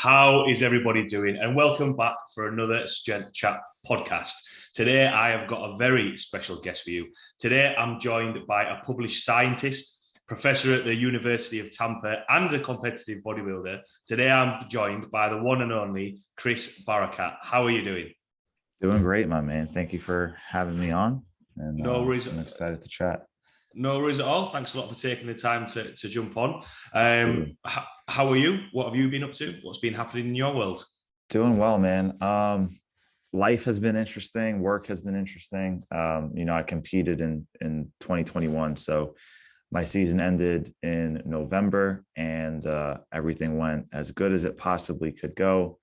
How is everybody doing? And welcome back for another Strength Chat podcast. Today, I have got a very special guest for you. Today, I'm joined by a published scientist, professor at the University of Tampa, and a competitive bodybuilder. Today, I'm joined by the one and only Chris Barakat. How are you doing? Doing great, my man. Thank you for having me on. And No worries. I'm excited to chat. No worries at all. Thanks a lot for taking the time to jump on. How are you? What have you been up to? What's been happening in your world? Doing well, man. Life has been interesting. Work has been interesting. I competed in 2021. So my season ended in November and everything went as good as it possibly could go.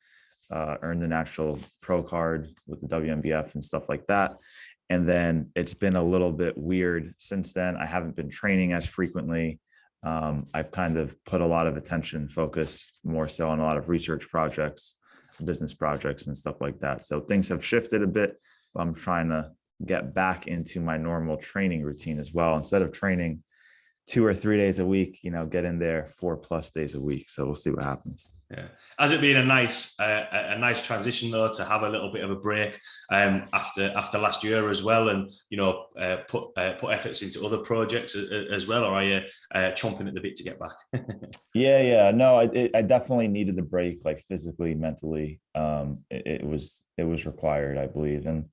Earned an actual pro card with the WNBF and stuff like that. And then it's been a little bit weird since then. I haven't been training as frequently. I've kind of put a lot of attention, focus more so on a lot of research projects, business projects and stuff like that. So things have shifted a bit. I'm trying to get back into my normal training routine as well. Instead of training 2 or 3 days a week, get in there 4+ days a week. So we'll see what happens. Yeah. Has it been a nice transition though to have a little bit of a break after last year as well, and put efforts into other projects as well, or are you chomping at the bit to get back? Yeah. No, I definitely needed the break, like physically, mentally. It was required, I believe. And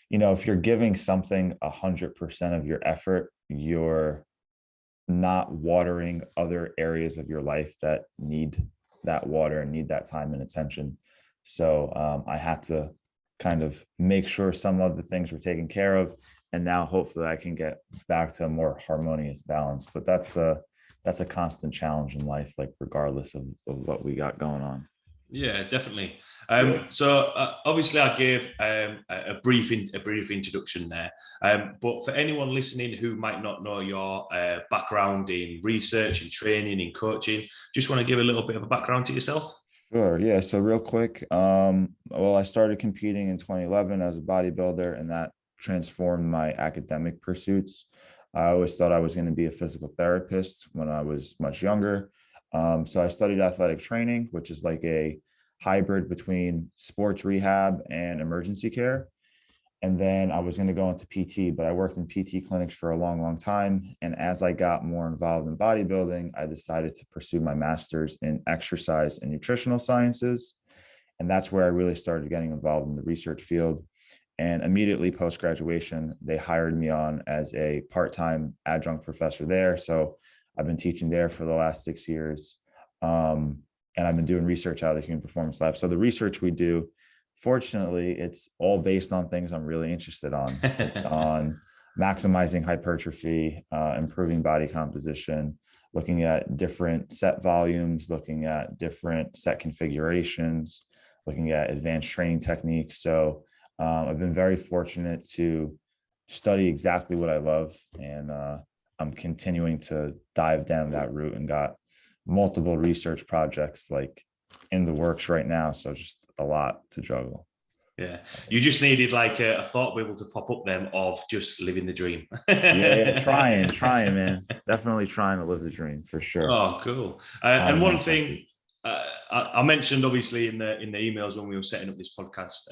if you're giving something 100% of your effort, you're not watering other areas of your life that need that water and need that time and attention. So I had to kind of make sure some of the things were taken care of, and now hopefully I can get back to a more harmonious balance. But that's a constant challenge in life, like regardless of what we got going on. Yeah, definitely. So obviously, I gave a brief introduction there. But for anyone listening who might not know your background in research and training and coaching, just want to give a little bit of a background to yourself. Sure. Yeah. So real quick, I started competing in 2011 as a bodybuilder, and that transformed my academic pursuits. I always thought I was going to be a physical therapist when I was much younger. So I studied athletic training, which is like a hybrid between sports rehab and emergency care. And then I was going to go into PT, but I worked in PT clinics for a long, long time. And as I got more involved in bodybuilding, I decided to pursue my master's in exercise and nutritional sciences. And that's where I really started getting involved in the research field. And immediately post-graduation, they hired me on as a part-time adjunct professor there. So I've been teaching there for the last 6 years. And I've been doing research out of the Human Performance Lab. So the research we do, fortunately, it's all based on things I'm really interested on. It's on maximizing hypertrophy, improving body composition, looking at different set volumes, looking at different set configurations, looking at advanced training techniques. So I've been very fortunate to study exactly what I love, and I'm continuing to dive down that route and got multiple research projects like in the works right now. So just a lot to juggle. Yeah. You just needed like a thought bubble to pop up then of just living the dream. yeah. Trying, man. Definitely trying to live the dream for sure. Oh, cool. And one thing I mentioned obviously in the emails when we were setting up this podcast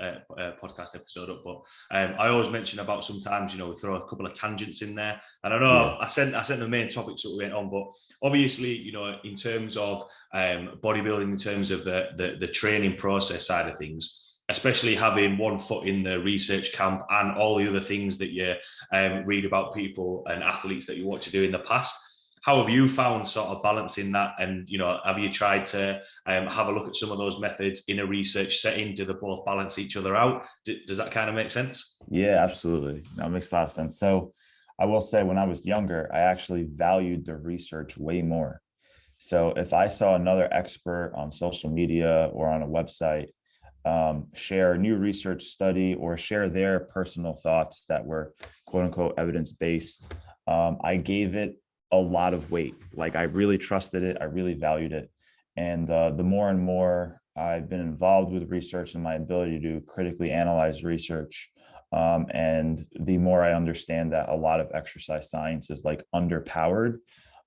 episode up, but I always mention about sometimes we throw a couple of tangents in there, and I know I sent the main topics that we went on, but obviously in terms of bodybuilding, in terms of the training process side of things, especially having one foot in the research camp and all the other things that you read about people and athletes that you watch to do in the past. How have you found sort of balancing that? And, have you tried to have a look at some of those methods in a research setting? Do they both balance each other out? Does that kind of make sense? Yeah, absolutely. That makes a lot of sense. So I will say when I was younger, I actually valued the research way more. So if I saw another expert on social media or on a website share a new research study or share their personal thoughts that were quote unquote evidence-based, I gave it a lot of weight. Like I really trusted it. I really valued it. And the more and more I've been involved with research and my ability to critically analyze research, and the more I understand that a lot of exercise science is like underpowered,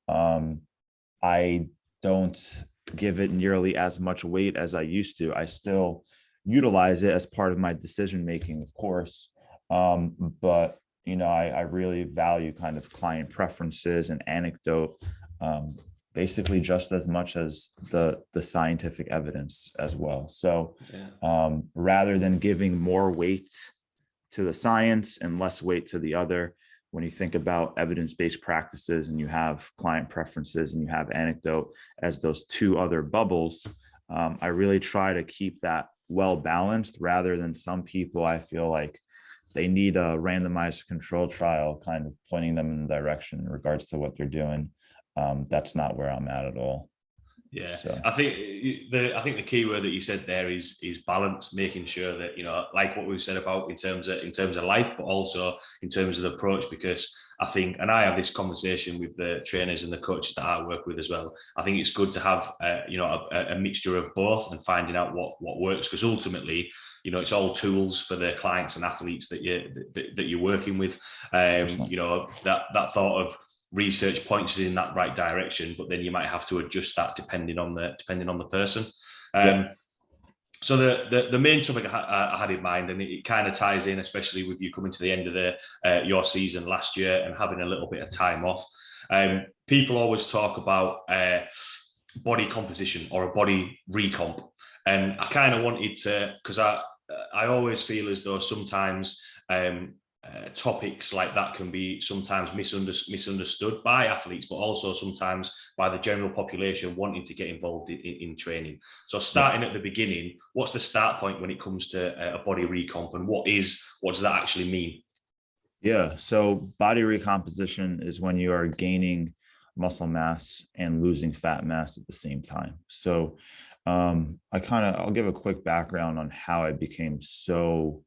I don't give it nearly as much weight as I used to. I still utilize it as part of my decision making, of course. But I really value kind of client preferences and anecdote, basically just as much as the scientific evidence as well. So rather than giving more weight to the science and less weight to the other, when you think about evidence-based practices and you have client preferences and you have anecdote as those two other bubbles, I really try to keep that well balanced, rather than some people, I feel like they need a randomized control trial kind of pointing them in the direction in regards to what they're doing. That's not where I'm at all. Yeah, so. I think the key word that you said there is balance, making sure that, like what we've said about in terms of life, but also in terms of the approach, because I think, and I have this conversation with the trainers and the coaches that I work with as well, I think it's good to have a mixture of both and finding out what works, because ultimately, it's all tools for the clients and athletes that you're working with. That thought of research points in that right direction, but then you might have to adjust that depending on the person. So the main topic I had in mind, and it kind of ties in, especially with you coming to the end of your season last year and having a little bit of time off. People always talk about body composition or a body recomp, and I kind of wanted to, because I always feel as though sometimes topics like that can be sometimes misunderstood by athletes, but also sometimes by the general population wanting to get involved in training. So starting at the beginning, what's the start point when it comes to a body recomp, and what does that actually mean? Yeah, so body recomposition is when you are gaining muscle mass and losing fat mass at the same time. So I'll give a quick background on how I became so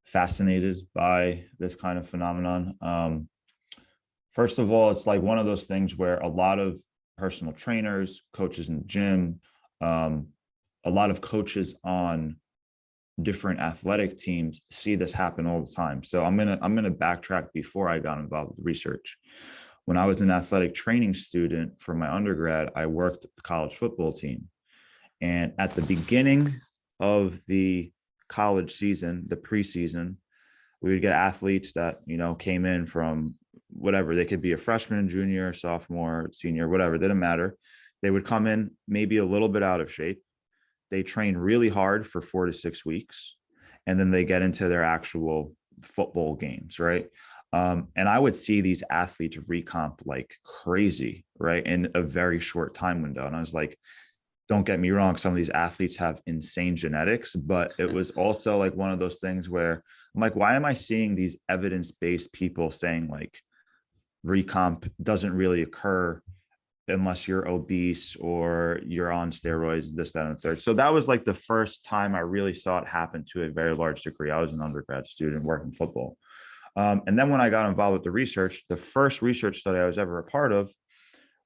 fascinated by this kind of phenomenon. First of all, it's like one of those things where a lot of personal trainers, coaches in the gym, a lot of coaches on different athletic teams see this happen all the time. So I'm gonna backtrack before I got involved with research. When I was an athletic training student for my undergrad, I worked at the college football team. And at the beginning of the college season, the preseason, we would get athletes that came in from whatever. They could be a freshman, junior, sophomore, senior, whatever, didn't matter. They would come in maybe a little bit out of shape. They train really hard for 4 to 6 weeks, and then they get into their actual football games, right? And I would see these athletes recomp like crazy, right, in a very short time window. And I was like, don't get me wrong, some of these athletes have insane genetics, but it was also like one of those things where I'm like, why am I seeing these evidence-based people saying like recomp doesn't really occur unless you're obese or you're on steroids, this, that, and the third. So that was like the first time I really saw it happen to a very large degree. I was an undergrad student working football. And then when I got involved with the research, the first research study I was ever a part of,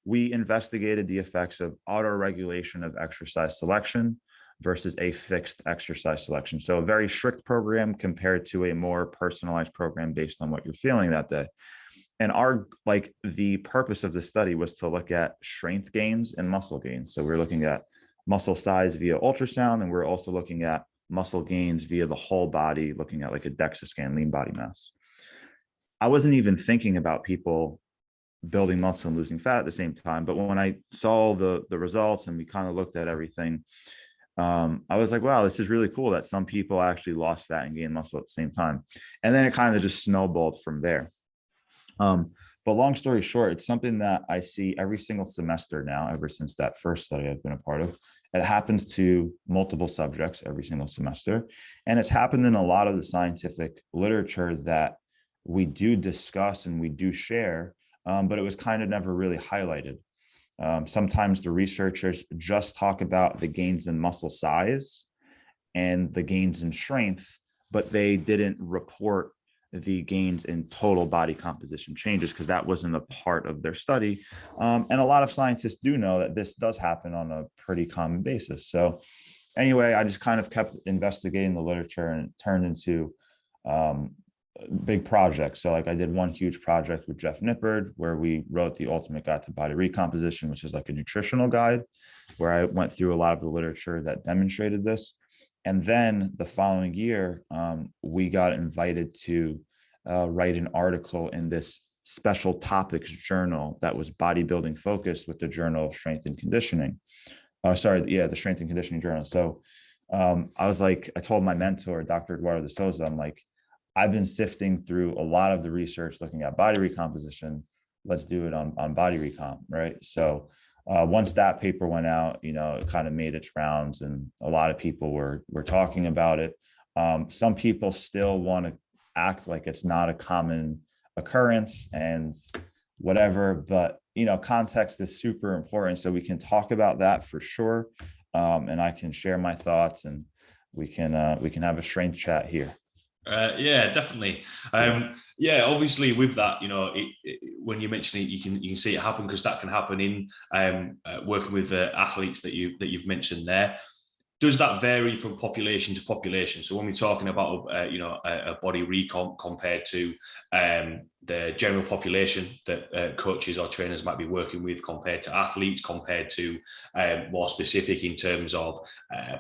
we investigated the effects of auto-regulation of exercise selection versus a fixed exercise selection. So a very strict program compared to a more personalized program based on what you're feeling that day. And the purpose of the study was to look at strength gains and muscle gains. So we're looking at muscle size via ultrasound, and we're also looking at muscle gains via the whole body, looking at like a DEXA scan, lean body mass. I wasn't even thinking about people building muscle and losing fat at the same time. But when I saw the results and we kind of looked at everything, I was like, wow, this is really cool that some people actually lost fat and gained muscle at the same time. And then it kind of just snowballed from there. But long story short, it's something that I see every single semester now, ever since that first study I've been a part of. It happens to multiple subjects every single semester. And it's happened in a lot of the scientific literature that we do discuss and we do share, but it was kind of never really highlighted. Sometimes the researchers just talk about the gains in muscle size and the gains in strength, but they didn't report the gains in total body composition changes because that wasn't a part of their study. And a lot of scientists do know that this does happen on a pretty common basis. So anyway, I just kind of kept investigating the literature, and it turned into big projects. So like I did one huge project with Jeff Nippard where we wrote the ultimate guide to body recomposition, which is like a nutritional guide where I went through a lot of the literature that demonstrated this. And then the following year, we got invited to write an article in this special topics journal that was bodybuilding focused with the Journal of Strength and Conditioning. The Strength and Conditioning Journal. So I was like, I told my mentor, Dr. Eduardo de Souza, I'm like, I've been sifting through a lot of the research looking at body recomposition. Let's do it on body recomp, right? So once that paper went out, it kind of made its rounds, and a lot of people were talking about it. Some people still want to act like it's not a common occurrence and whatever, but context is super important. So we can talk about that for sure, and I can share my thoughts, and we can have a strength chat here. Yeah, definitely. Obviously with that, when you mention it, you can see it happen, because that can happen in working with athletes that you've mentioned there. Does that vary from population to population? So when we're talking about a body recomp compared to the general population that coaches or trainers might be working with, compared to athletes, compared to more specific in terms of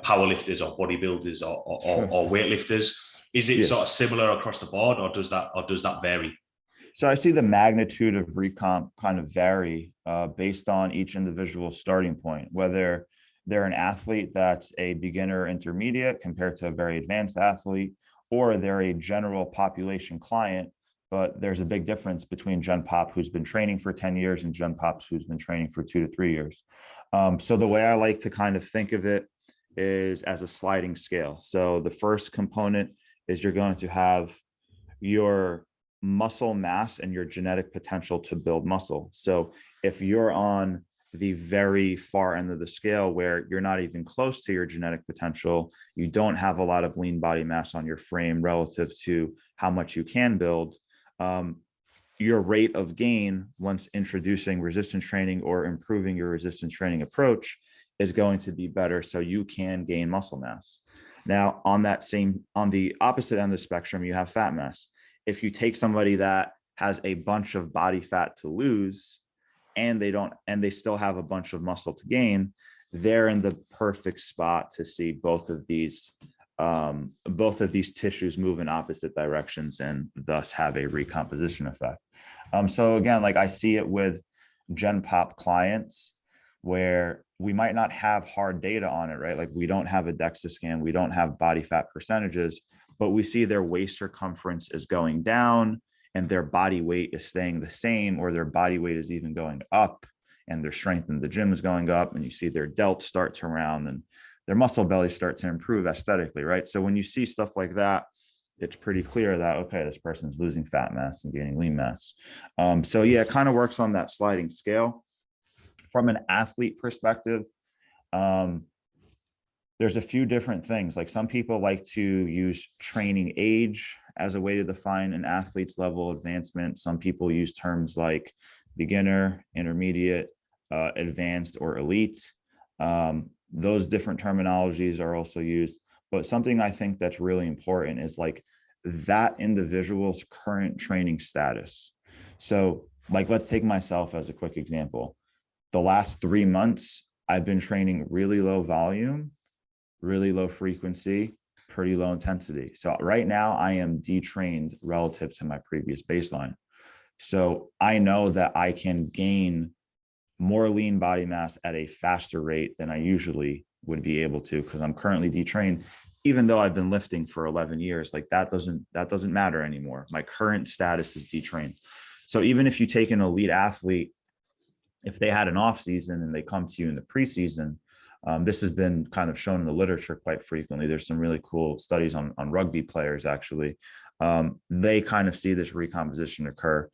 powerlifters or bodybuilders or weightlifters, is it sort of similar across the board, or does that vary? So I see the magnitude of recomp kind of vary based on each individual starting point, whether they're an athlete that's a beginner intermediate compared to a very advanced athlete, or they're a general population client. But there's a big difference between Gen Pop, who's been training for 10 years, and Gen Pops, who's been training for 2 to 3 years. So the way I like to kind of think of it is as a sliding scale. So the first component is you're going to have your muscle mass and your genetic potential to build muscle. So if you're on the very far end of the scale where you're not even close to your genetic potential, you don't have a lot of lean body mass on your frame relative to how much you can build, your rate of gain once introducing resistance training or improving your resistance training approach is going to be better, so you can gain muscle mass. Now, on the opposite end of the spectrum, you have fat mass. If you take somebody that has a bunch of body fat to lose and they still have a bunch of muscle to gain, they're in the perfect spot to see both of these tissues move in opposite directions and thus have a recomposition effect. So again, like I see it with Gen Pop clients where we might not have hard data on it, right? Like we don't have a DEXA scan, we don't have body fat percentages, but we see their waist circumference is going down and their body weight is staying the same, or their body weight is even going up, and their strength in the gym is going up, and you see their delt start to round and their muscle belly start to improve aesthetically, right? So when you see stuff like that, it's pretty clear that, okay, this person's losing fat mass and gaining lean mass. So yeah, it kind of works on that sliding scale. From an athlete perspective, there's a few different things. Like some people like to use training age as a way to define an athlete's level of advancement. Some people use terms like beginner, intermediate, advanced, or elite. Those different terminologies are also used. But something I think that's really important is like that individual's current training status. So like, let's take myself as a quick example. The last 3 months, I've been training really low volume, really low frequency, pretty low intensity. So right now I am detrained relative to my previous baseline. So I know that I can gain more lean body mass at a faster rate than I usually would be able to, because I'm currently detrained, even though I've been lifting for 11 years. Like that doesn't matter anymore. My current status is detrained. So even if you take an elite athlete, if they had an off season and they come to you in the preseason, this has been kind of shown in the literature quite frequently. There's some really cool studies on rugby players, actually. They kind of see this recomposition occur,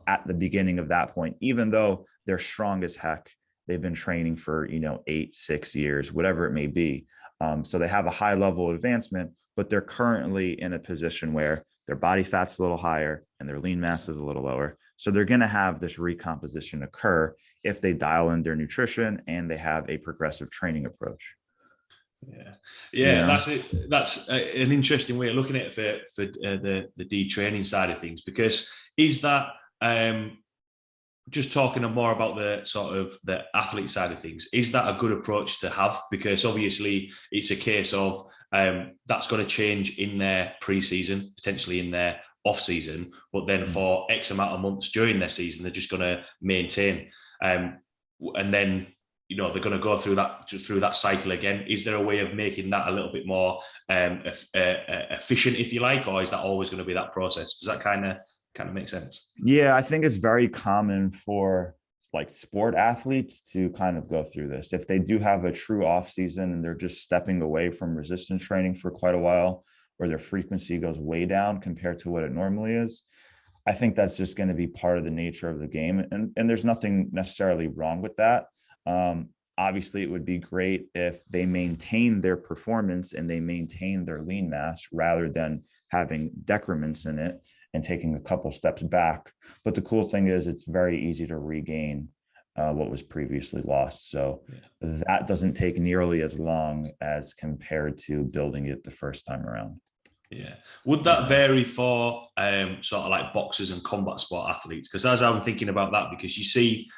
at the beginning of that point, even though they're strong as heck. They've been training for, 6 years, whatever it may be. So they have a high level of advancement, but they're currently in a position where their body fat's a little higher and their lean mass is a little lower. So they're going to have this recomposition occur if they dial in their nutrition and they have a progressive training approach. Yeah. Yeah, that's it. That's an interesting way of looking at it for the detraining side of things, because is that just talking more about the sort of the athlete side of things, is that a good approach to have? Because obviously it's a case of that's going to change in their pre-season, potentially in their off-season, but then for X amount of months during their season, they're just going to maintain. And then, you know, they're going to go through that cycle again. Is there a way of making that a little bit more efficient, if you like, or is that always going to be that process? Does that kind of make sense? Yeah, I think it's very common for like sport athletes to kind of go through this. If they do have a true off season and they're just stepping away from resistance training for quite a while, or their frequency goes way down compared to what it normally is, I think that's just going to be part of the nature of the game. And there's nothing necessarily wrong with that. Obviously, it would be great if they maintain their performance and they maintain their lean mass rather than having decrements in it and taking a couple steps back. But the cool thing is it's very easy to regain what was previously lost. So that doesn't take nearly as long as compared to building it the first time around. Yeah. Would that vary for sort of like boxers and combat sport athletes? Because as I'm thinking about that, because you see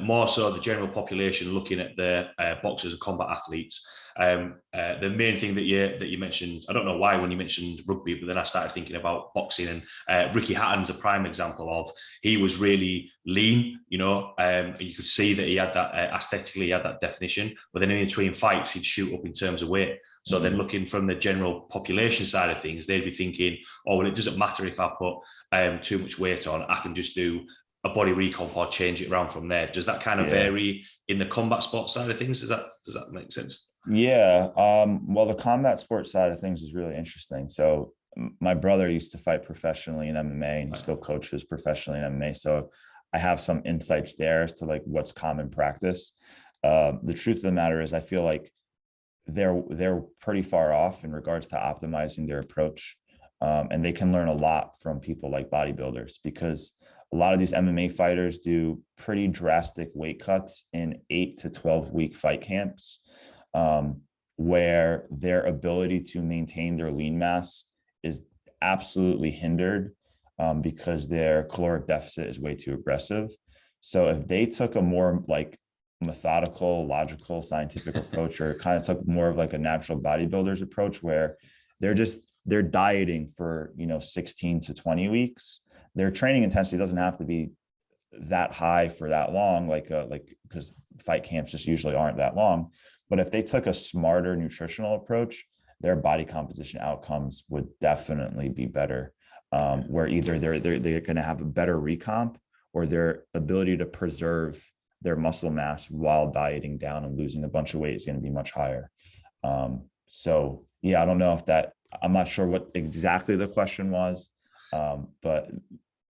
more so the general population looking at the boxers and combat athletes. The main thing that you mentioned, I don't know why when you mentioned rugby, but then I started thinking about boxing, and Ricky Hatton's a prime example of, he was really lean, you know, you could see that he had that aesthetically, he had that definition, but then in between fights, he'd shoot up in terms of weight. So then looking from the general population side of things, they'd be thinking, oh, well, it doesn't matter if I put too much weight on, I can just do a body recon or change it around from there. Does that kind of vary in the combat sport side of things? Does that make sense? Yeah. Well, the combat sports side of things is really interesting. So my brother used to fight professionally in MMA, and he still coaches professionally in MMA. So I have some insights there as to like what's common practice. The truth of the matter is I feel like they're pretty far off in regards to optimizing their approach. And they can learn a lot from people like bodybuilders, because a lot of these MMA fighters do pretty drastic weight cuts in 8 to 12 week fight camps, where their ability to maintain their lean mass is absolutely hindered because their caloric deficit is way too aggressive. So if they took a more like methodical, logical, scientific approach, or kind of took more of like a natural bodybuilder's approach, where they're dieting for 16 to 20 weeks, their training intensity doesn't have to be that high for that long, like because fight camps just usually aren't that long. But if they took a smarter nutritional approach, their body composition outcomes would definitely be better, where either they're going to have a better recomp, or their ability to preserve their muscle mass while dieting down and losing a bunch of weight is going to be much higher. So yeah, I don't know if I'm not sure what exactly the question was, but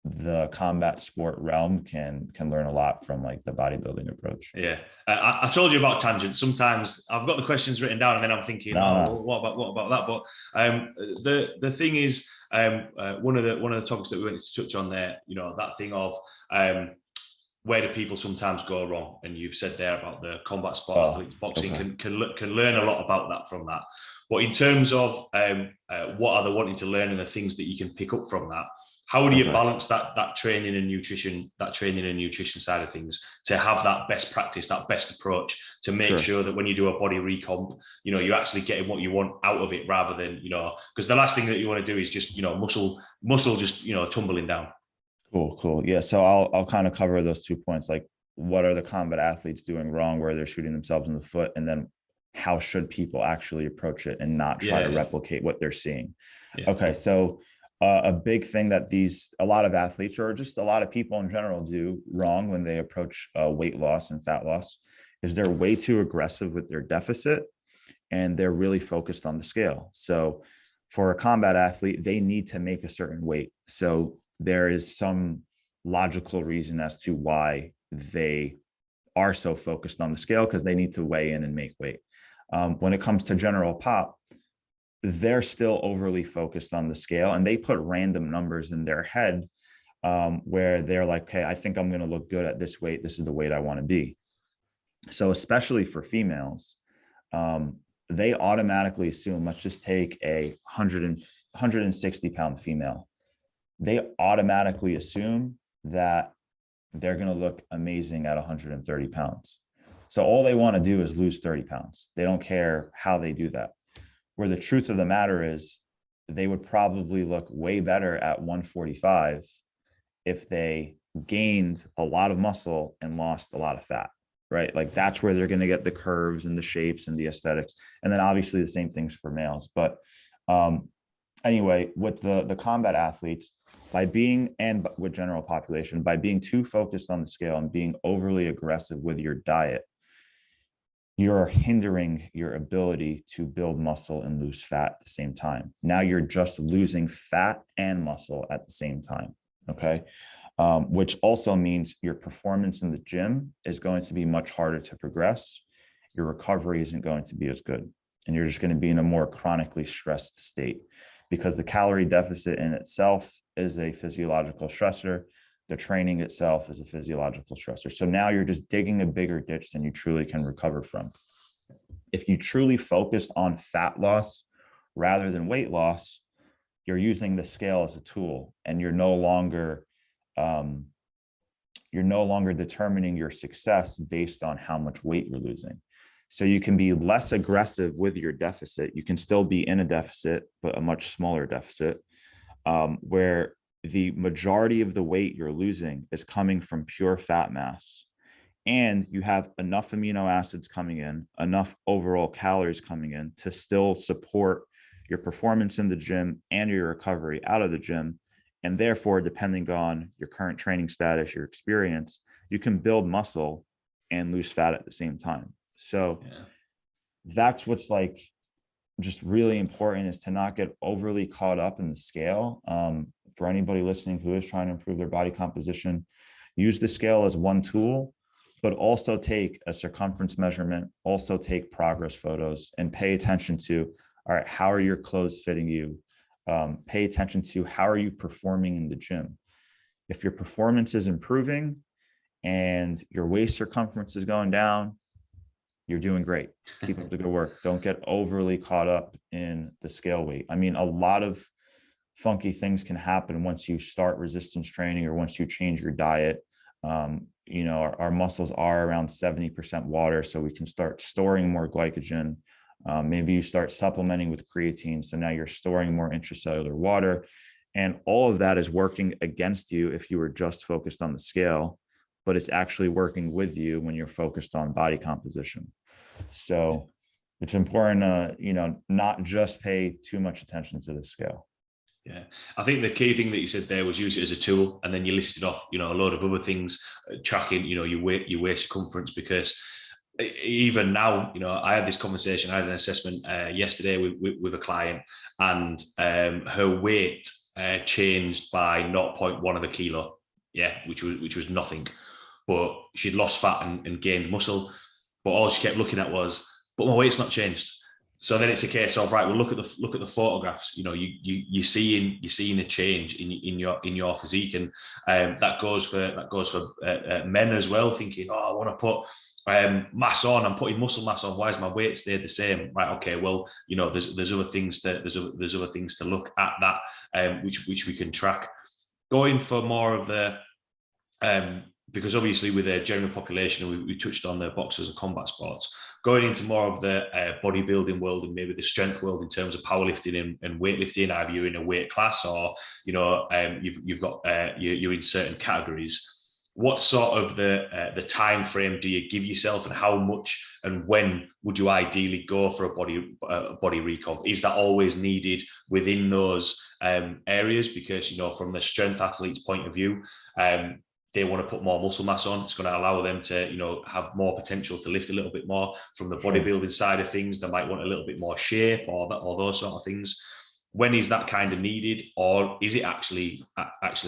the combat sport realm can learn a lot from like the bodybuilding approach. Yeah, I told you about tangents. Sometimes I've got the questions written down, and then I'm thinking, what about that? But the thing is, one of the topics that we wanted to touch on there, that thing of where do people sometimes go wrong? And you've said there about the combat sport athletes, boxing can learn a lot about that from that. But in terms of what are they wanting to learn and the things that you can pick up from that, how do you balance that training and nutrition side of things to have that best practice, that best approach to make sure that when you do a body recomp, you're actually getting what you want out of it, rather than, because the last thing that you want to do is just, muscle just, tumbling down. Cool. Yeah. So I'll kind of cover those 2 points. Like, what are the combat athletes doing wrong where they're shooting themselves in the foot? And then how should people actually approach it and not try to replicate what they're seeing? Yeah. Okay. So a big thing that a lot of athletes, or just a lot of people in general, do wrong when they approach weight loss and fat loss is they're way too aggressive with their deficit, and they're really focused on the scale. So for a combat athlete, they need to make a certain weight. So there is some logical reason as to why they are so focused on the scale, because they need to weigh in and make weight. When it comes to general pop, they're still overly focused on the scale, and they put random numbers in their head where they're like, okay, I think I'm going to look good at this weight. This is the weight I want to be. So especially for females, they automatically assume, let's just take a 160 pound female. They automatically assume that they're going to look amazing at 130 pounds. So all they want to do is lose 30 pounds. They don't care how they do that. Where the truth of the matter is, they would probably look way better at 145 if they gained a lot of muscle and lost a lot of fat, right? Like that's where they're going to get the curves and the shapes and the aesthetics. And then obviously the same things for males. But anyway, with the combat athletes, by being, and with general population, by being too focused on the scale and being overly aggressive with your diet, you're hindering your ability to build muscle and lose fat at the same time. Now you're just losing fat and muscle at the same time, okay? Which also means your performance in the gym is going to be much harder to progress. Your recovery isn't going to be as good. And you're just going to be in a more chronically stressed state, because the calorie deficit in itself is a physiological stressor. The training itself is a physiological stressor. So now you're just digging a bigger ditch than you truly can recover from. If you truly focused on fat loss rather than weight loss, you're using the scale as a tool, and you're no longer determining your success based on how much weight you're losing. So you can be less aggressive with your deficit. You can still be in a deficit, but a much smaller deficit, where the majority of the weight you're losing is coming from pure fat mass. And you have enough amino acids coming in, enough overall calories coming in to still support your performance in the gym and your recovery out of the gym. And therefore, depending on your current training status, your experience, you can build muscle and lose fat at the same time. So that's what's like just really important, is to not get overly caught up in the scale. For anybody listening who is trying to improve their body composition, use the scale as one tool, but also take a circumference measurement, also take progress photos, and pay attention to, all right, how are your clothes fitting you? Pay attention to how are you performing in the gym? If your performance is improving and your waist circumference is going down, you're doing great. Keep up the good work. Don't get overly caught up in the scale weight. I mean, a lot of funky things can happen once you start resistance training or once you change your diet. Our muscles are around 70% water, so we can start storing more glycogen. Maybe you start supplementing with creatine, so now you're storing more intracellular water. And all of that is working against you if you were just focused on the scale, but it's actually working with you when you're focused on body composition. So it's important to, not just pay too much attention to the scale. Yeah, I think the key thing that you said there was use it as a tool, and then you listed off, a load of other things, tracking, your waist circumference, because even now, I had this conversation, I had an assessment yesterday with a client, and her weight changed by 0.1 of a kilo, which was nothing, but she'd lost fat and gained muscle, but all she kept looking at was, but my weight's not changed. So then it's a case of, right, well, look at the photographs. You're seeing a change in your physique, and that goes for men as well. Thinking, I want to put mass on. I'm putting muscle mass on. Why is my weight stayed the same? Right, okay. Well, there's other things to look at that, which we can track. Going for more of the because obviously with the general population, we touched on the boxers and combat sports, going into more of the bodybuilding world and maybe the strength world in terms of powerlifting and weightlifting, either you're in a weight class or, you've got, you're in certain categories. What sort of the time frame do you give yourself, and how much and when would you ideally go for a body recon? Is that always needed within those areas? Because, from the strength athlete's point of view, they want to put more muscle mass on. It's going to allow them to, have more potential to lift a little bit more. From the bodybuilding side of things, they might want a little bit more shape or those sort of things. When is that kind of needed, or is it actually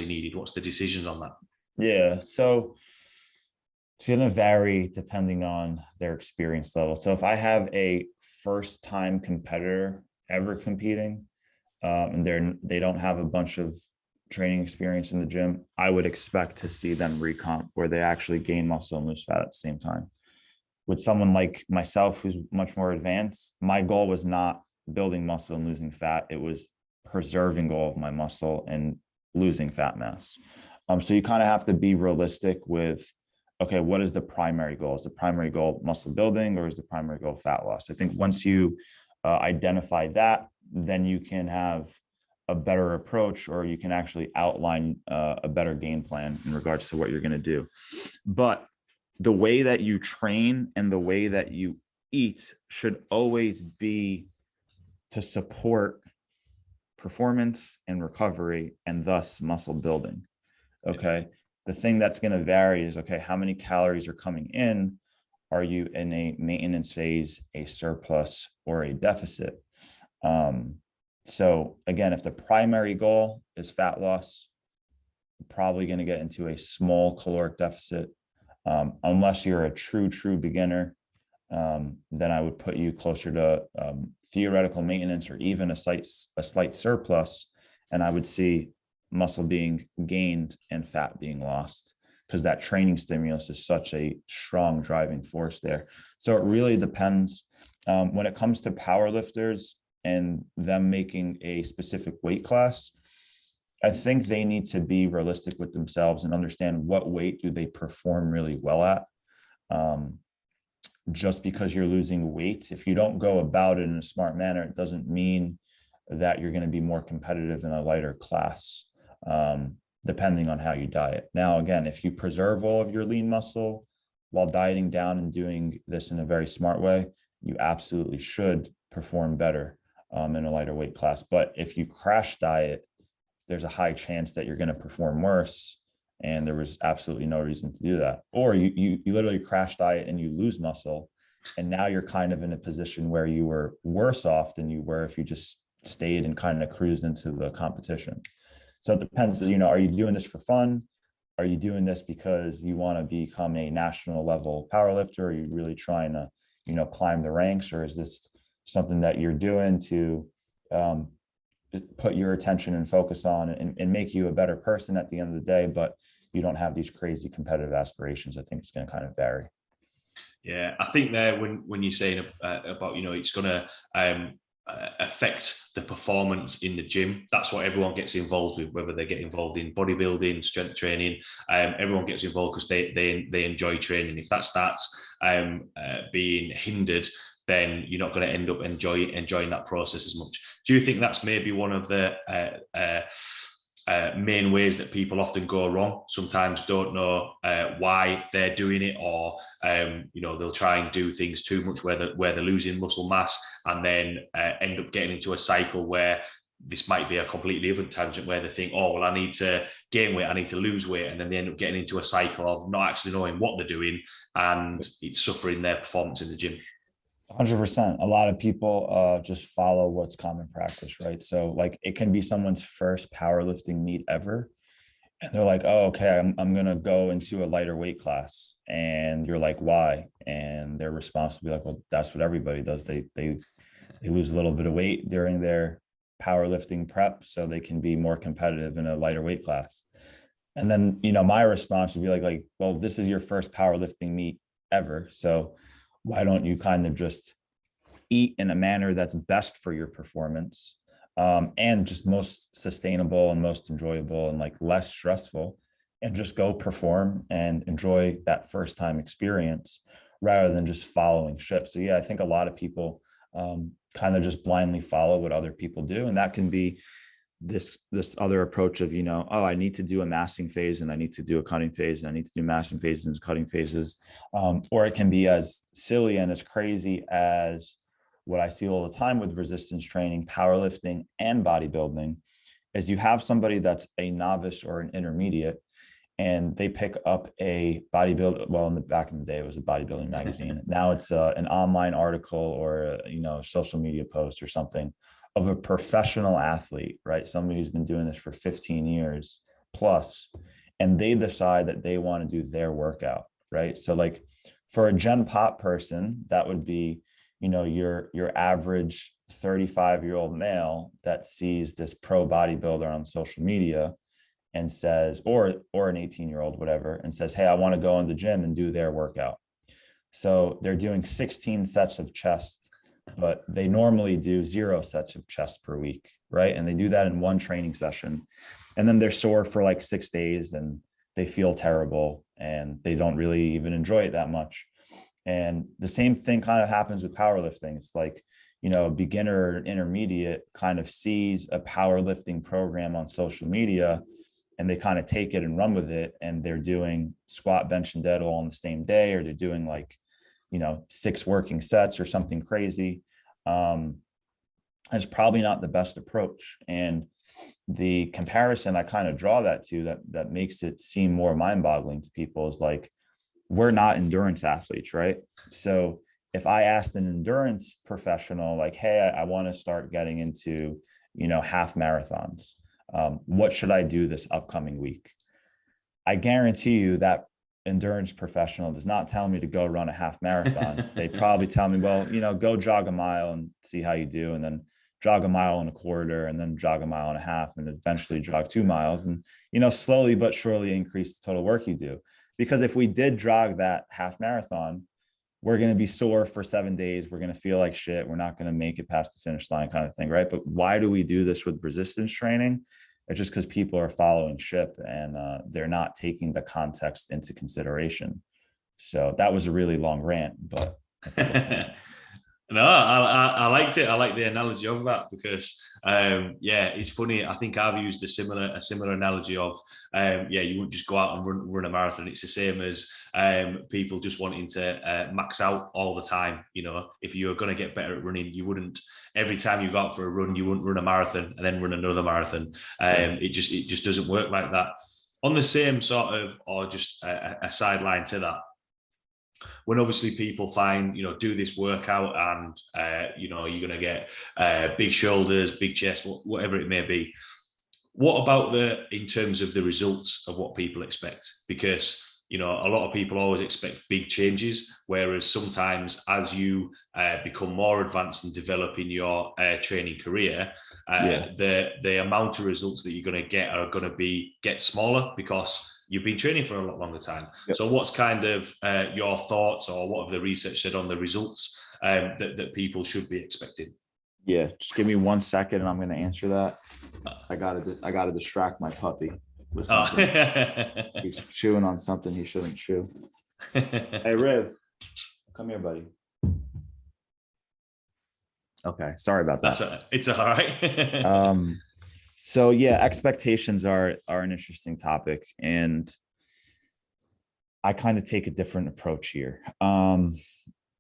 needed? What's the decisions on that? Yeah, so it's going to vary depending on their experience level. So if I have a first-time competitor ever competing, and they don't have a bunch of training experience in the gym, I would expect to see them recomp, where they actually gain muscle and lose fat at the same time. With someone like myself, who's much more advanced, my goal was not building muscle and losing fat. It was preserving all of my muscle and losing fat mass. So you kind of have to be realistic with, okay, what is the primary goal? Is the primary goal muscle building, or is the primary goal fat loss? I think once you identify that, then you can have a better approach, or you can actually outline a better game plan in regards to what you're going to do. But the way that you train and the way that you eat should always be to support performance and recovery, and thus muscle building. Okay. The thing that's going to vary is, okay, how many calories are coming in? Are you in a maintenance phase, a surplus, or a deficit? So again, if the primary goal is fat loss, you're probably going to get into a small caloric deficit. Unless you're a true beginner, then I would put you closer to theoretical maintenance, or even a slight surplus. And I would see muscle being gained and fat being lost, because that training stimulus is such a strong driving force there. So it really depends. When it comes to powerlifters and them making a specific weight class, I think they need to be realistic with themselves and understand what weight do they perform really well at. Just because you're losing weight, if you don't go about it in a smart manner, it doesn't mean that you're going to be more competitive in a lighter class, depending on how you diet. Now, again, if you preserve all of your lean muscle while dieting down and doing this in a very smart way, you absolutely should perform better in a lighter weight class. But if you crash diet, there's a high chance that you're going to perform worse, and there was absolutely no reason to do that. Or you literally crash diet and you lose muscle, and now you're kind of in a position where you were worse off than you were if you just stayed and kind of cruised into the competition. So it depends, are you doing this for fun? Are you doing this because you want to become a national level powerlifter? Are you really trying to, climb the ranks? Or is this something that you're doing to put your attention and focus on and make you a better person at the end of the day, but you don't have these crazy competitive aspirations? I think it's going to kind of vary. Yeah, I think there when you're saying about, it's going to affect the performance in the gym, that's what everyone gets involved with, whether they get involved in bodybuilding, strength training, everyone gets involved because they enjoy training. If that starts being hindered, then you're not going to end up enjoying that process as much. Do you think that's maybe one of the main ways that people often go wrong? Sometimes don't know why they're doing it, or they'll try and do things too much where they're losing muscle mass, and then end up getting into a cycle where this might be a completely different tangent, where they think, oh, well, I need to gain weight, I need to lose weight, and then they end up getting into a cycle of not actually knowing what they're doing, and it's suffering their performance in the gym. 100%. A lot of people just follow what's common practice, right? So like it can be someone's first powerlifting meet ever, and they're like, oh, okay, I'm going to go into a lighter weight class. And you're like, why? And their response will be like, well, that's what everybody does. They lose a little bit of weight during their powerlifting prep so they can be more competitive in a lighter weight class. And then, my response would be like, well, this is your first powerlifting meet ever. So why don't you kind of just eat in a manner that's best for your performance, and just most sustainable and most enjoyable and like less stressful, and just go perform and enjoy that first time experience rather than just following ship. So yeah, I think a lot of people kind of just blindly follow what other people do. And that can be this other approach of, oh, I need to do a massing phase and I need to do a cutting phase and I need to do massing phases and cutting phases. Or it can be as silly and as crazy as what I see all the time with resistance training, powerlifting, and bodybuilding, is you have somebody that's a novice or an intermediate, and they pick up a bodybuilder. Well, back in the day, it was a bodybuilding magazine. Now it's an online article or a social media post or something of a professional athlete, right? Somebody who's been doing this for 15 years plus, and they decide that they want to do their workout, right? So like for a Gen Pop person, that would be, your average 35-year-old male that sees this pro bodybuilder on social media and says, or an 18-year-old, whatever, and says, hey, I want to go in the gym and do their workout. So they're doing 16 sets of chest, but they normally do 0 sets of chest per week, right? And they do that in one training session. And then they're sore for like 6 days and they feel terrible and they don't really even enjoy it that much. And the same thing kind of happens with powerlifting. It's like, you know, a beginner or intermediate kind of sees a powerlifting program on social media and they kind of take it and run with it. And they're doing squat, bench, and dead all on the same day, or they're doing like, you know, 6 working sets or something crazy. It's probably not the best approach. And the comparison I kind of draw that to that makes it seem more mind-boggling to people is like, we're not endurance athletes, right? So if I asked an endurance professional, like, hey, I want to start getting into, you know, half marathons, what should I do this upcoming week? I guarantee you that endurance professional does not tell me to go run a half marathon. They probably tell me, well, you know, go jog a mile and see how you do, and then jog a mile and a quarter, and then jog a mile and a half, and eventually jog 2 miles, and, you know, slowly but surely increase the total work you do. Because if we did jog that half marathon, we're going to be sore for 7 days. We're going to feel like shit. We're not going to make it past the finish line, kind of thing, right? But why do we do this with resistance training? It's just because people are following ship and they're not taking the context into consideration. So that was a really long rant, but I think no, I liked it. I like the analogy of that because, yeah, it's funny. I think I've used a similar analogy of, yeah, you wouldn't just go out and run a marathon. It's the same as people just wanting to max out all the time. You know, if you were going to get better at running, you wouldn't every time you go out for a run, you wouldn't run a marathon and then run another marathon. It just doesn't work like that. On the same sort of, or just a sideline to that, when obviously people find, you know, do this workout and, you know, you're going to get big shoulders, big chest, whatever it may be. What about in terms of the results of what people expect? Because, you know, a lot of people always expect big changes, whereas sometimes as you become more advanced and develop in your training career, the amount of results that you're going to get are going to get smaller because you've been training for a lot longer time. Yep. So what's kind of your thoughts, or what have the research said on the results that people should be expecting? Yeah, just give me 1 second and I'm going to answer that. I gotta distract my puppy with something. He's chewing on something he shouldn't chew. Hey, Riv, come here, buddy. Okay, sorry about that. It's all right. So yeah, expectations are an interesting topic, and I kind of take a different approach here.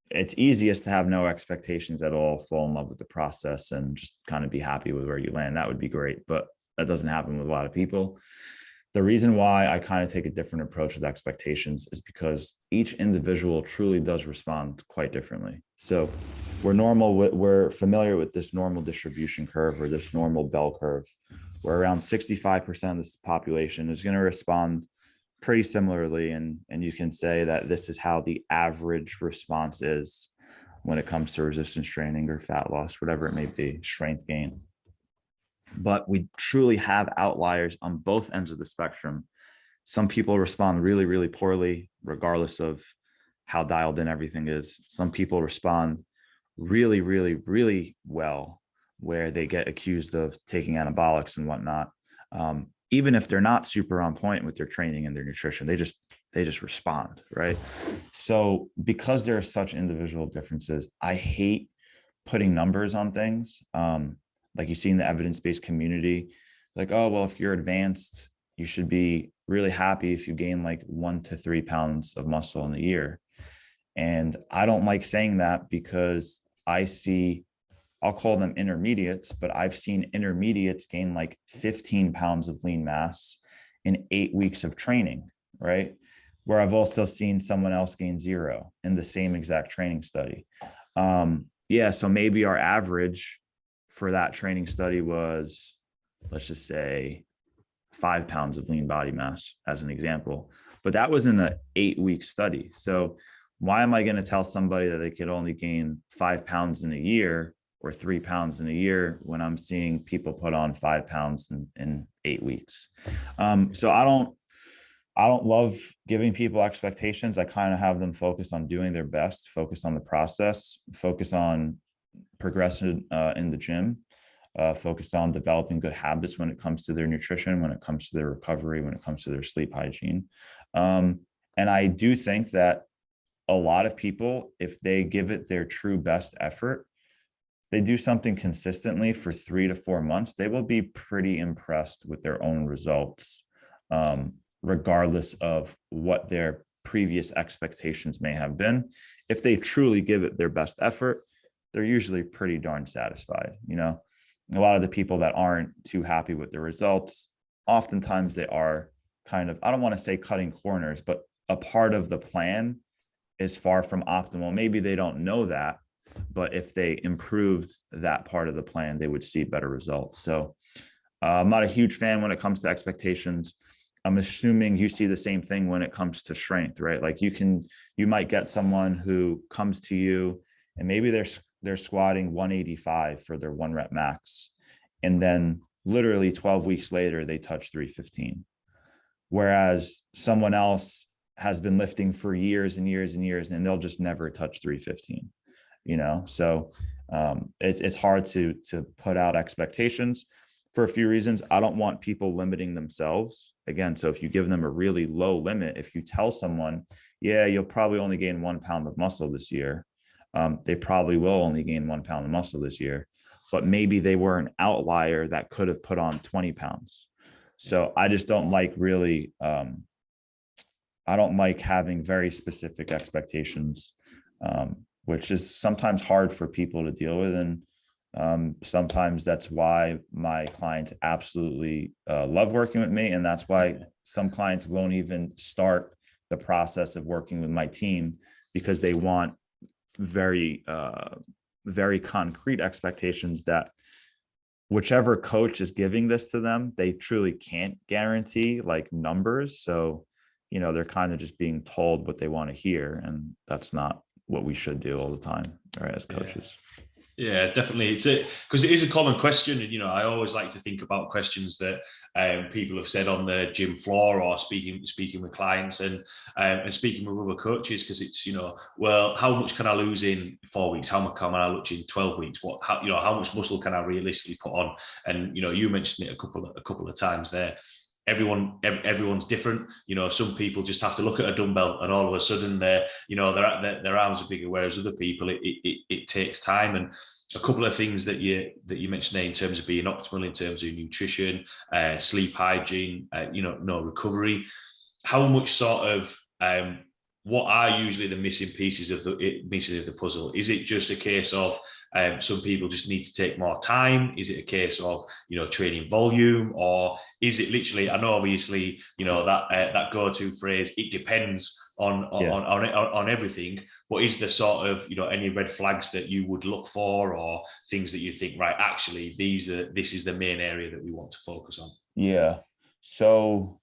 It's easiest to have no expectations at all, fall in love with the process, and just kind of be happy with where you land. That would be great, but that doesn't happen with a lot of people. The reason why I kind of take a different approach with expectations is because each individual truly does respond quite differently. So we're familiar with this normal distribution curve, or this normal bell curve, where around 65% of this population is going to respond pretty similarly. And you can say that this is how the average response is when it comes to resistance training or fat loss, whatever it may be, strength gain. But we truly have outliers on both ends of the spectrum. Some people respond really, really poorly, regardless of how dialed in everything is. Some people respond really, really, really well, where they get accused of taking anabolics and whatnot. Even if they're not super on point with their training and their nutrition, they just respond, right? So because there are such individual differences, I hate putting numbers on things. Like you see in the evidence-based community, like, oh, well, if you're advanced, you should be really happy if you gain like 1 to 3 pounds of muscle in a year. And I don't like saying that because I'll call them intermediates, but I've seen intermediates gain like 15 pounds of lean mass in 8 weeks of training, right? Where I've also seen someone else gain 0 in the same exact training study. So maybe our average for that training study was, let's just say, 5 pounds of lean body mass as an example, but that was in an 8-week study. So why am I going to tell somebody that they could only gain 5 pounds in a year or 3 pounds in a year when I'm seeing people put on 5 pounds in 8 weeks? So I don't love giving people expectations. I kind of have them focus on doing their best, focus on the process, focus on progressing in the gym, focus on developing good habits when it comes to their nutrition, when it comes to their recovery, when it comes to their sleep hygiene. And I do think that a lot of people, if they give it their true best effort, they do something consistently for 3 to 4 months, they will be pretty impressed with their own results, regardless of what their previous expectations may have been. If they truly give it their best effort, they're usually pretty darn satisfied. A lot of the people that aren't too happy with the results, oftentimes they are kind of, I don't want to say cutting corners, but a part of the plan is far from optimal. Maybe they don't know that, but if they improved that part of the plan, they would see better results. So I'm not a huge fan when it comes to expectations. I'm assuming you see the same thing when it comes to strength, right? Like you might get someone who comes to you and maybe they're squatting 185 for their 1 rep max. And then literally 12 weeks later, they touch 315. Whereas someone else has been lifting for years and years and years, and they'll just never touch 315, So it's hard to put out expectations for a few reasons. I don't want people limiting themselves. Again, so if you give them a really low limit, if you tell someone, yeah, you'll probably only gain 1 pound of muscle this year, they probably will only gain 1 pound of muscle this year, but maybe they were an outlier that could have put on 20 pounds. So I just don't like really, I don't like having very specific expectations, which is sometimes hard for people to deal with. And sometimes that's why my clients absolutely love working with me. And that's why some clients won't even start the process of working with my team, because they want very, very concrete expectations that whichever coach is giving this to them, they truly can't guarantee like numbers. So, they're kind of just being told what they want to hear. And that's not what we should do all the time, right, as coaches. Yeah, definitely. Because it is a common question. And, I always like to think about questions that people have said on the gym floor or speaking with clients and speaking with other coaches, because it's, well, how much can I lose in 4 weeks? How much can I lose in 12 weeks? How much muscle can I realistically put on? And, you mentioned it a couple of times there. Everyone's different. Some people just have to look at a dumbbell and all of a sudden their arms are bigger, whereas other people it takes time. And a couple of things that you mentioned there in terms of being optimal in terms of nutrition, sleep hygiene, recovery. How much sort of what are usually the missing pieces of the puzzle? Is it just a case of some people just need to take more time? Is it a case of training volume, or is it literally? I know obviously that go-to phrase. It depends on everything. But is there sort of any red flags that you would look for, or things that you think, right, actually this is the main area that we want to focus on? Yeah. So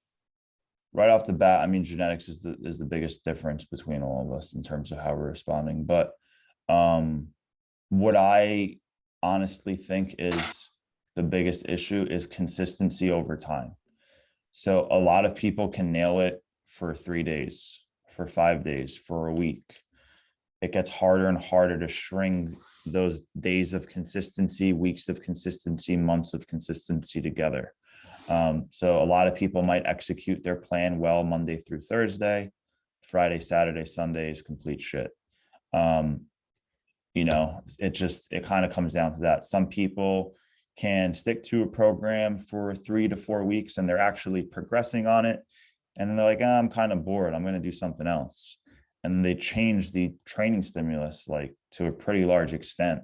right off the bat, I mean, genetics is the biggest difference between all of us in terms of how we're responding. But what I honestly think is the biggest issue is consistency over time. So a lot of people can nail it for 3 days, for 5 days, for a week. It gets harder and harder to string those days of consistency, weeks of consistency, months of consistency together. So a lot of people might execute their plan well Monday through Thursday. Friday, Saturday, Sunday is complete shit. It kind of comes down to that. Some people can stick to a program for 3 to 4 weeks and they're actually progressing on it. And then they're like, I'm kind of bored, I'm going to do something else. And then they change the training stimulus like to a pretty large extent.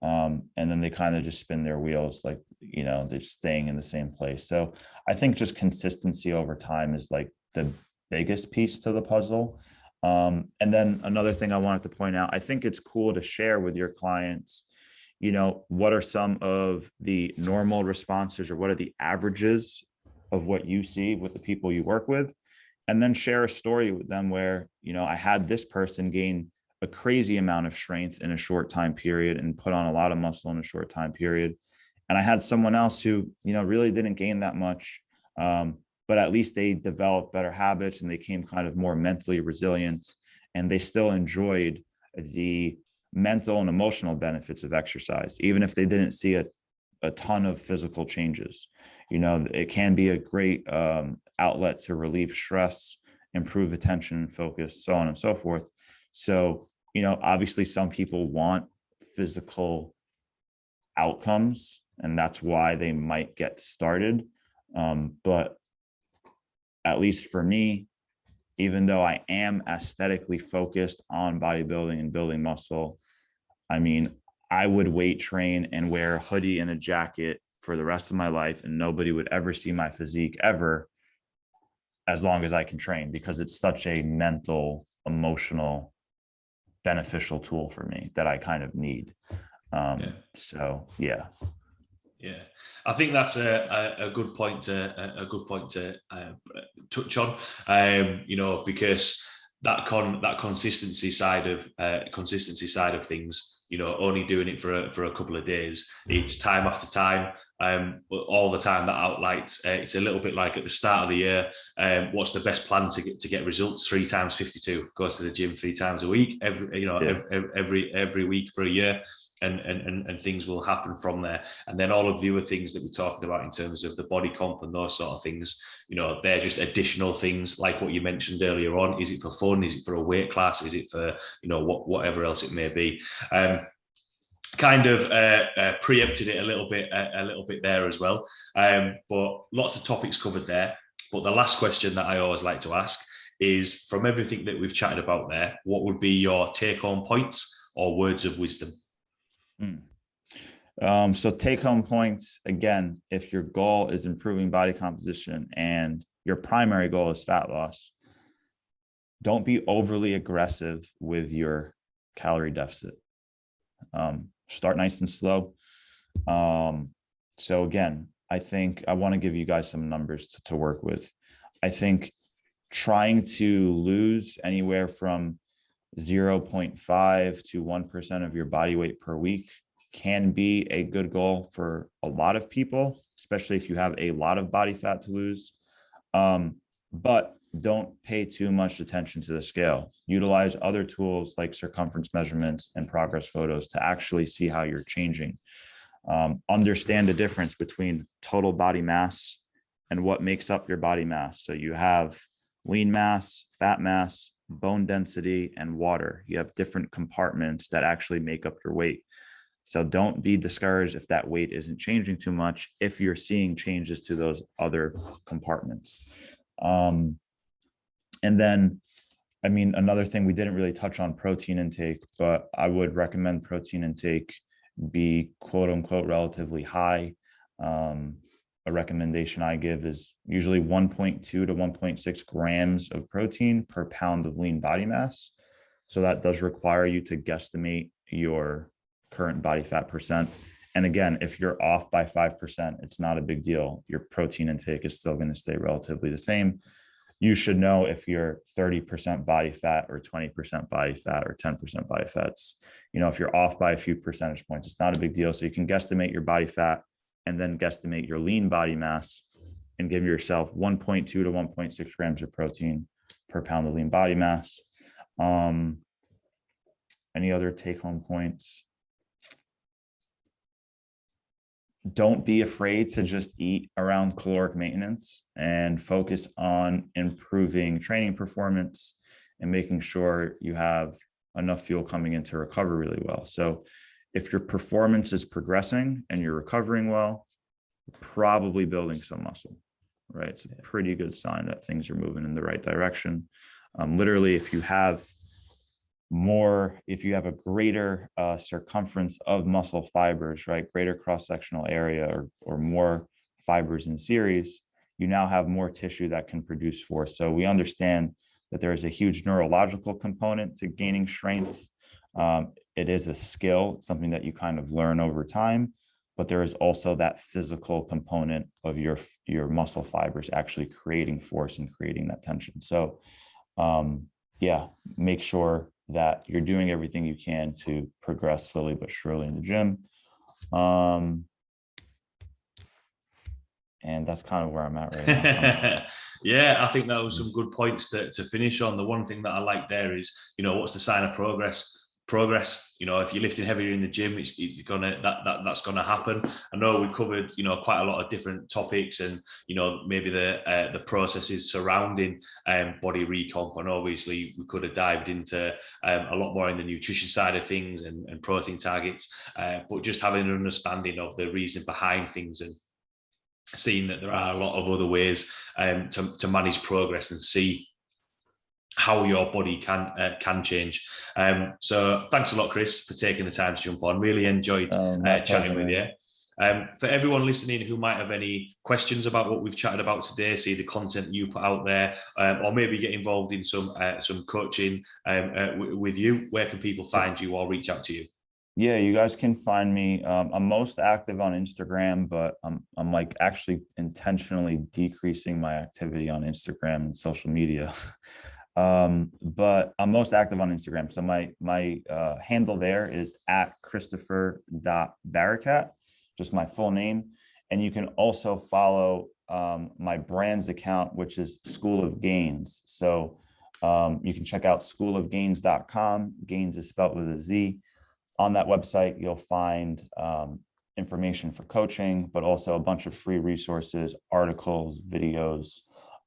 And then they kind of just spin their wheels, like, they're staying in the same place. So I think just consistency over time is like the biggest piece to the puzzle. And then another thing I wanted to point out, I think it's cool to share with your clients, what are some of the normal responses, or what are the averages of what you see with the people you work with, and then share a story with them where, I had this person gain a crazy amount of strength in a short time period and put on a lot of muscle in a short time period. And I had someone else who, really didn't gain that much, but at least they developed better habits and they became kind of more mentally resilient, and they still enjoyed the mental and emotional benefits of exercise, even if they didn't see a ton of physical changes. You know, it can be a great outlet to relieve stress, improve attention and focus, so on and so forth. So, you know, obviously some people want physical outcomes, and that's why they might get started. But at least for me, even though I am aesthetically focused on bodybuilding and building muscle, I mean, I would weight train and wear a hoodie and a jacket for the rest of my life, and nobody would ever see my physique ever, as long as I can train, because it's such a mental, emotional, beneficial tool for me that I kind of need. So yeah. Yeah, I think that's a good point to touch on. You know, because that consistency side of things, you know, only doing it for a couple of days, it's time after time, all the time that outlines. It's a little bit like at the start of the year. What's the best plan to get results? 3 times 52. Go to the gym 3 times a week, every week for a year. And things will happen from there. And then all of the other things that we talked about in terms of the body comp and those sort of things, you know, they're just additional things, like what you mentioned earlier on. Is it for fun? Is it for a weight class? Is it for, you know, whatever else it may be? Kind of preempted it a little bit there as well. But lots of topics covered there. But the last question that I always like to ask is, from everything that we've chatted about there, what would be your take-home points or words of wisdom? So take-home points, again, if your goal is improving body composition and your primary goal is fat loss, don't be overly aggressive with your calorie deficit. Start nice and slow. So again, I think I want to give you guys some numbers to work with. I think trying to lose anywhere from 0.5 to 1% of your body weight per week can be a good goal for a lot of people, especially if you have a lot of body fat to lose. But don't pay too much attention to the scale. Utilize other tools like circumference measurements and progress photos to actually see how you're changing. Understand the difference between total body mass and what makes up your body mass. So you have lean mass, fat mass, bone density, and water. You have different compartments that actually make up your weight. So don't be discouraged if that weight isn't changing too much, if you're seeing changes to those other compartments. And then, I mean, another thing, we didn't really touch on protein intake, but I would recommend protein intake be quote unquote relatively high. A recommendation I give is usually 1.2 to 1.6 grams of protein per pound of lean body mass. So that does require you to guesstimate your current body fat percent. And again, if you're off by 5%, it's not a big deal. Your protein intake is still going to stay relatively the same. You should know if you're 30% body fat or 20% body fat or 10% body fats. You know, if you're off by a few percentage points, it's not a big deal. So you can guesstimate your body fat and then guesstimate your lean body mass and give yourself 1.2 to 1.6 grams of protein per pound of lean body mass. Any other take-home points? Don't be afraid to just eat around caloric maintenance and focus on improving training performance and making sure you have enough fuel coming in to recover really well. So if your performance is progressing and you're recovering well, you're probably building some muscle, right? It's a pretty good sign that things are moving in the right direction. Literally, if you have a greater circumference of muscle fibers, right, greater cross-sectional area or more fibers in series, you now have more tissue that can produce force. So we understand that there is a huge neurological component to gaining strength. It is a skill, something that you kind of learn over time, but there is also that physical component of your muscle fibers actually creating force and creating that tension. So yeah, make sure that you're doing everything you can to progress slowly but surely in the gym. And that's kind of where I'm at right now. Yeah, I think that was some good points to finish on. The one thing that I like there is, what's the sign of progress? Progress. If you're lifting heavier in the gym, it's gonna that's gonna happen. I know we covered quite a lot of different topics, and maybe the processes surrounding body recomp, and obviously we could have dived into a lot more in the nutrition side of things and protein targets, but just having an understanding of the reason behind things and seeing that there are a lot of other ways to manage progress and see how your body can change. So thanks a lot, Chris, for taking the time to jump on. Really enjoyed chatting with you. For everyone listening who might have any questions about what we've chatted about today, see the content you put out there, or maybe get involved in some coaching with you, where can people find you or reach out to you? Yeah, you guys can find me. I'm most active on Instagram, but I'm like actually intentionally decreasing my activity on Instagram and social media. But I'm most active on Instagram. So my handle there is at Christopher.Barakat, just my full name. And you can also follow my brand's account, which is School of Gains. So you can check out schoolofgains.com. Gains is spelled with a Z. On that website, you'll find information for coaching, but also a bunch of free resources, articles, videos,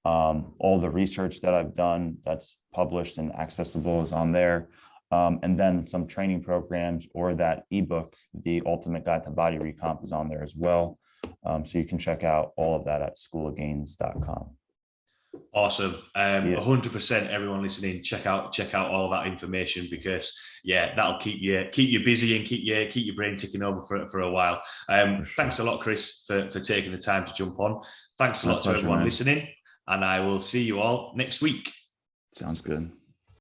all the research that I've done that's published and accessible is on there. And then some training programs, or that ebook, The Ultimate Guide to Body Recomp, is on there as well. So you can check out all of that at schoolofgains.com. Awesome. 100%. Everyone listening, check out all that information, because that'll keep you busy and keep your brain ticking over for a while. Sure. Thanks a lot, Chris, for taking the time to jump on. Thanks a lot to everyone listening, and I will see you all next week. Sounds good.